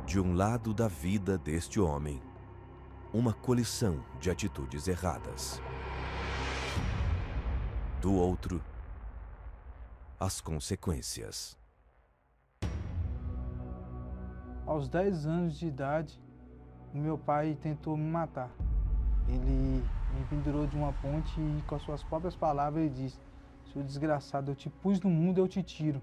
De um lado da vida deste homem, uma coleção de atitudes erradas. Do outro, as consequências. Aos 10 anos de idade, o meu pai tentou me matar. Ele me pendurou de uma ponte e, com as suas próprias palavras, ele disse: "Seu desgraçado, eu te pus no mundo, eu te tiro."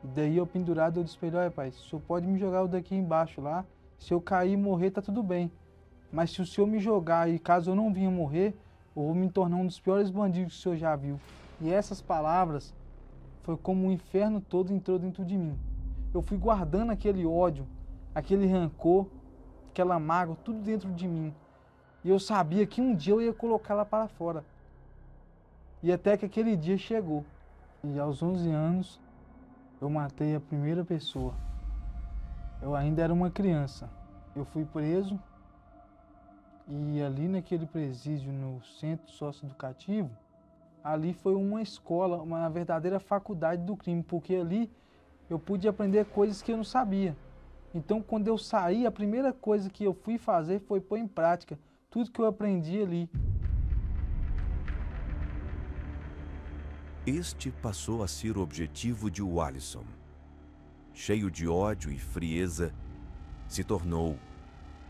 E daí, eu pendurado, eu disse para ele: "Olha, pai, o senhor pode me jogar daqui embaixo lá, se eu cair e morrer, tá tudo bem. Mas se o senhor me jogar e caso eu não venha morrer, eu vou me tornar um dos piores bandidos que o senhor já viu." E essas palavras foi como o inferno todo entrou dentro de mim. Eu fui guardando aquele ódio, aquele rancor, aquela mágoa, tudo dentro de mim. E eu sabia que um dia eu ia colocá-la para fora. E até que aquele dia chegou. E aos 11 anos, eu matei a primeira pessoa. Eu ainda era uma criança. Eu fui preso e ali naquele presídio, no centro socioeducativo, ali foi uma escola, uma verdadeira faculdade do crime, porque ali eu pude aprender coisas que eu não sabia. Então, quando eu saí, a primeira coisa que eu fui fazer foi pôr em prática tudo que eu aprendi ali. Este passou a ser o objetivo de Walisson. Cheio de ódio e frieza, se tornou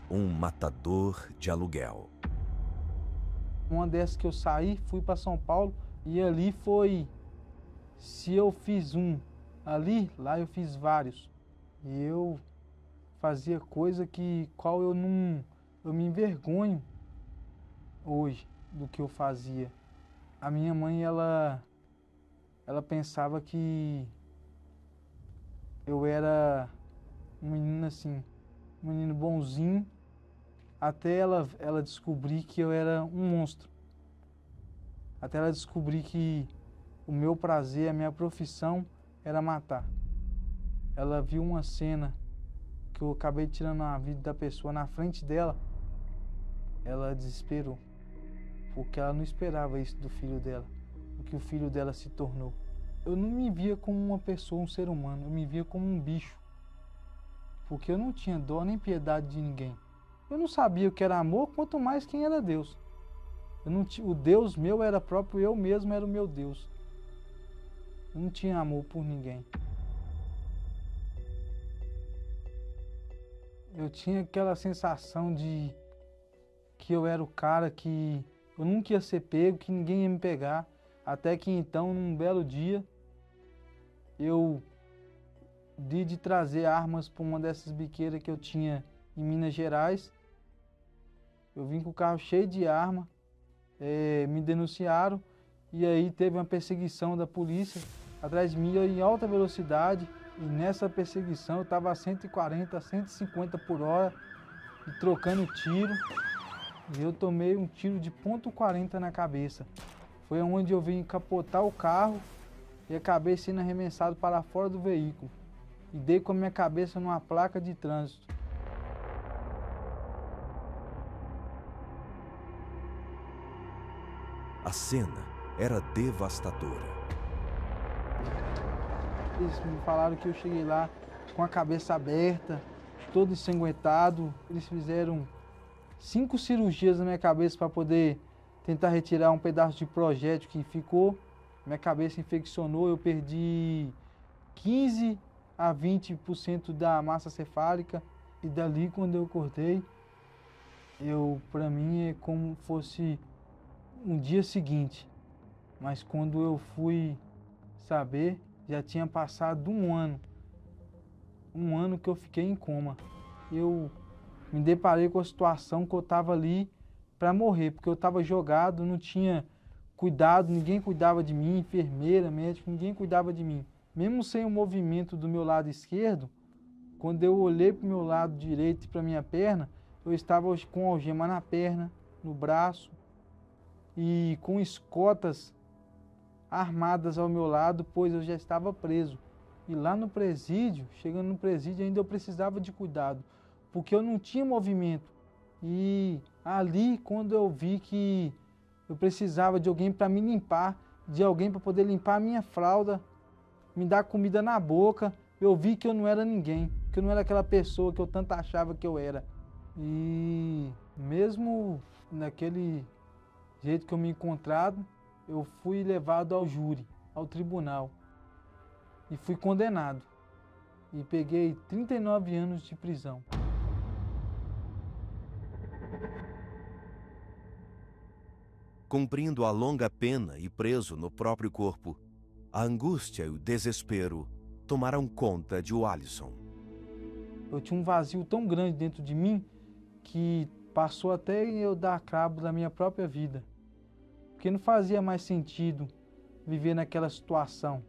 um matador de aluguel. Uma dessas que eu saí, fui para São Paulo e ali foi, se eu fiz um ali, lá eu fiz vários. E eu fazia coisa que qual eu me envergonho hoje do que eu fazia. A minha mãe, ela pensava que eu era um menino assim, um menino bonzinho, até ela descobrir que eu era um monstro. Até ela descobrir que o meu prazer, a minha profissão era matar. Ela viu uma cena que eu acabei tirando a vida da pessoa na frente dela, ela desesperou, porque ela não esperava isso do filho dela, o que o filho dela se tornou. Eu não me via como uma pessoa, um ser humano, eu me via como um bicho, porque eu não tinha dó nem piedade de ninguém. Eu não sabia o que era amor, quanto mais quem era Deus. O Deus meu era próprio, eu mesmo era o meu Deus. Eu não tinha amor por ninguém. Eu tinha aquela sensação de que eu era o cara que eu nunca ia ser pego, que ninguém ia me pegar. Até que então, num belo dia, eu de trazer armas para uma dessas biqueiras que eu tinha em Minas Gerais. Eu vim com o carro cheio de arma, me denunciaram e aí teve uma perseguição da polícia atrás de mim em alta velocidade. E nessa perseguição eu estava a 140, 150 por hora e trocando tiro. E eu tomei um tiro de .40 na cabeça. Foi onde eu vim capotar o carro e acabei sendo arremessado para fora do veículo. E dei com a minha cabeça numa placa de trânsito. A cena era devastadora. Eles me falaram que eu cheguei lá com a cabeça aberta, todo ensanguentado. Eles fizeram 5 cirurgias na minha cabeça para poder tentar retirar um pedaço de projétil que ficou. Minha cabeça infeccionou, eu perdi 15 a 20% da massa cefálica. E dali, quando eu acordei, para mim é como fosse um dia seguinte. Mas quando eu fui saber, já tinha passado um ano. Um ano que eu fiquei em coma. Eu me deparei com a situação que eu estava ali para morrer, porque eu estava jogado, não tinha cuidado, ninguém cuidava de mim, enfermeira, médico, ninguém cuidava de mim. Mesmo sem o movimento do meu lado esquerdo, quando eu olhei para o meu lado direito e para minha perna, eu estava com algema na perna, no braço e com escotas armadas ao meu lado, pois eu já estava preso. E lá no presídio, chegando no presídio, ainda eu precisava de cuidado, porque eu não tinha movimento. E ali, quando eu vi que eu precisava de alguém para me limpar, de alguém para poder limpar a minha fralda, me dar comida na boca, eu vi que eu não era ninguém, porque eu não era aquela pessoa que eu tanto achava que eu era. E mesmo naquele jeito que eu me encontrado, eu fui levado ao júri, ao tribunal, e fui condenado. E peguei 39 anos de prisão. Cumprindo a longa pena e preso no próprio corpo, a angústia e o desespero tomaram conta de Walisson. Eu tinha um vazio tão grande dentro de mim que passou até eu dar cabo da minha própria vida. Porque não fazia mais sentido viver naquela situação.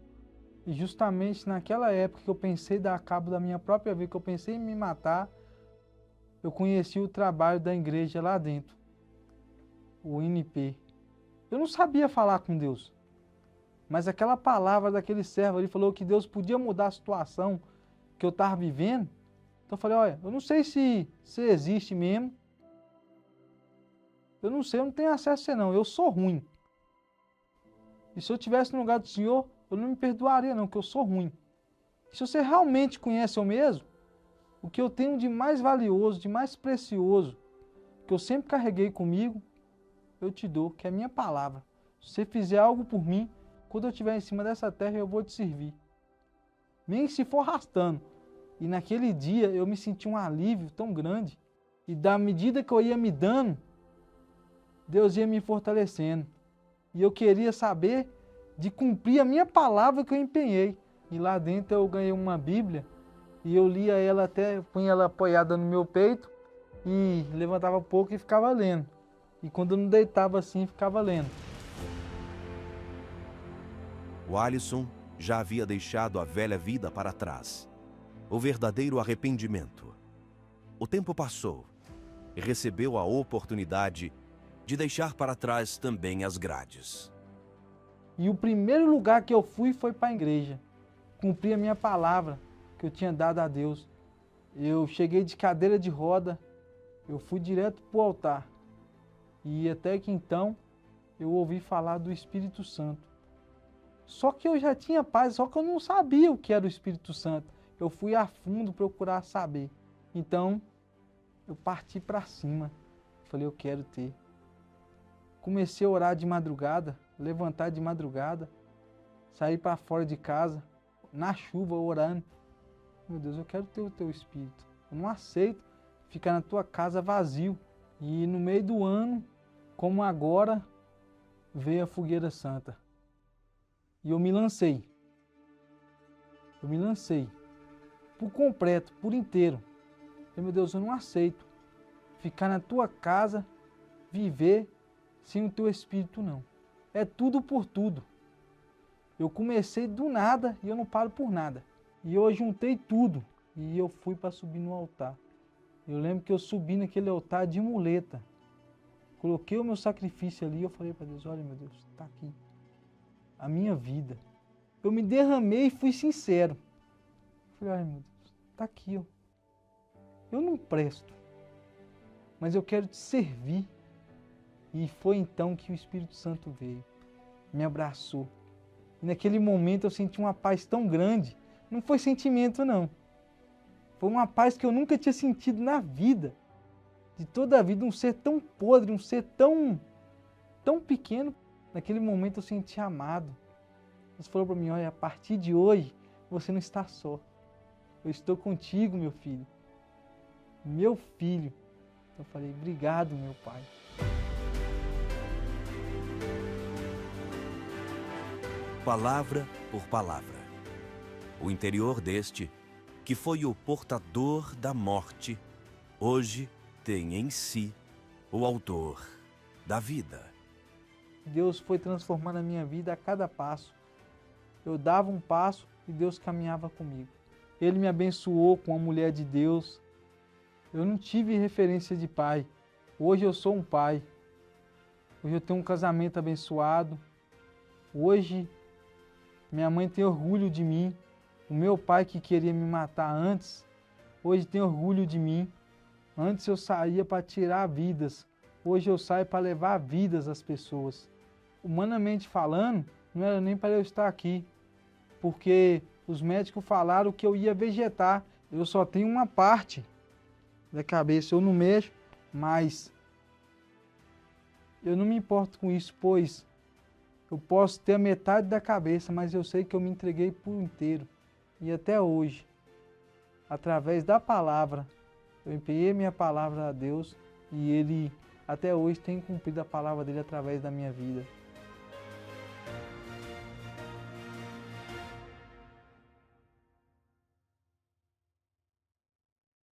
E justamente naquela época que eu pensei em dar cabo da minha própria vida, que eu pensei em me matar, eu conheci o trabalho da igreja lá dentro, o INP. Eu não sabia falar com Deus, mas aquela palavra daquele servo, ele falou que Deus podia mudar a situação que eu estava vivendo. Então eu falei, olha, eu não sei se você existe mesmo, eu não sei, eu não tenho acesso a você não, eu sou ruim. E se eu estivesse no lugar do Senhor, eu não me perdoaria não, porque eu sou ruim. Se você realmente conhece eu mesmo, o que eu tenho de mais valioso, de mais precioso, que eu sempre carreguei comigo, eu te dou, que é a minha palavra. Se você fizer algo por mim, quando eu estiver em cima dessa terra, eu vou te servir. Nem se for arrastando. E naquele dia eu me senti um alívio tão grande. E da medida que eu ia me dando, Deus ia me fortalecendo. E eu queria saber de cumprir a minha palavra que eu empenhei. E lá dentro eu ganhei uma Bíblia e eu lia ela até, punha ela apoiada no meu peito e levantava um pouco e ficava lendo. E quando eu não deitava assim, ficava lendo. Walisson já havia deixado a velha vida para trás, o verdadeiro arrependimento. O tempo passou e recebeu a oportunidade de deixar para trás também as grades. E o primeiro lugar que eu fui foi para a igreja. Cumpri a minha palavra que eu tinha dado a Deus. Eu cheguei de cadeira de roda, eu fui direto para o altar. E até que então eu ouvi falar do Espírito Santo. Só que eu já tinha paz, só que eu não sabia o que era o Espírito Santo. Eu fui a fundo procurar saber. Então eu parti para cima. Falei, eu quero ter. Comecei a orar de madrugada, levantar de madrugada, sair para fora de casa, na chuva, orando. Meu Deus, eu quero ter o teu Espírito. Eu não aceito ficar na tua casa vazio. E no meio do ano, como agora, veio a fogueira santa. E eu me lancei. Eu me lancei. Por completo, por inteiro. E, meu Deus, eu não aceito ficar na tua casa, viver sem o teu Espírito, não. É tudo por tudo. Eu comecei do nada e eu não paro por nada. E eu juntei tudo e eu fui para subir no altar. Eu lembro que eu subi naquele altar de muleta. Coloquei o meu sacrifício ali e eu falei para Deus, olha meu Deus, está aqui. A minha vida. Eu me derramei e fui sincero. Falei, olha meu Deus, está aqui. Ó. Eu não presto, mas eu quero te servir. E foi então que o Espírito Santo veio, me abraçou. E naquele momento eu senti uma paz tão grande. Não foi sentimento não. Foi uma paz que eu nunca tinha sentido na vida. De toda a vida, um ser tão podre, um ser tão pequeno. Naquele momento eu senti amado. Deus falou para mim, olha, a partir de hoje você não está só. Eu estou contigo, meu filho. Meu filho. Eu falei, obrigado, meu pai. Palavra por palavra. O interior deste, que foi o portador da morte, hoje tem em si o autor da vida. Deus foi transformando a minha vida a cada passo. Eu dava um passo e Deus caminhava comigo. Ele me abençoou com a mulher de Deus. Eu não tive referência de pai. Hoje eu sou um pai. Hoje eu tenho um casamento abençoado. Hoje minha mãe tem orgulho de mim. O meu pai que queria me matar antes, hoje tem orgulho de mim. Antes eu saía para tirar vidas. Hoje eu saio para levar vidas às pessoas. Humanamente falando, não era nem para eu estar aqui. Porque os médicos falaram que eu ia vegetar, eu só tenho uma parte da cabeça, eu não mexo, mas eu não me importo com isso, pois eu posso ter a metade da cabeça, mas eu sei que eu me entreguei por inteiro. E até hoje, através da palavra, eu empenhei minha palavra a Deus e Ele até hoje tem cumprido a palavra dele através da minha vida.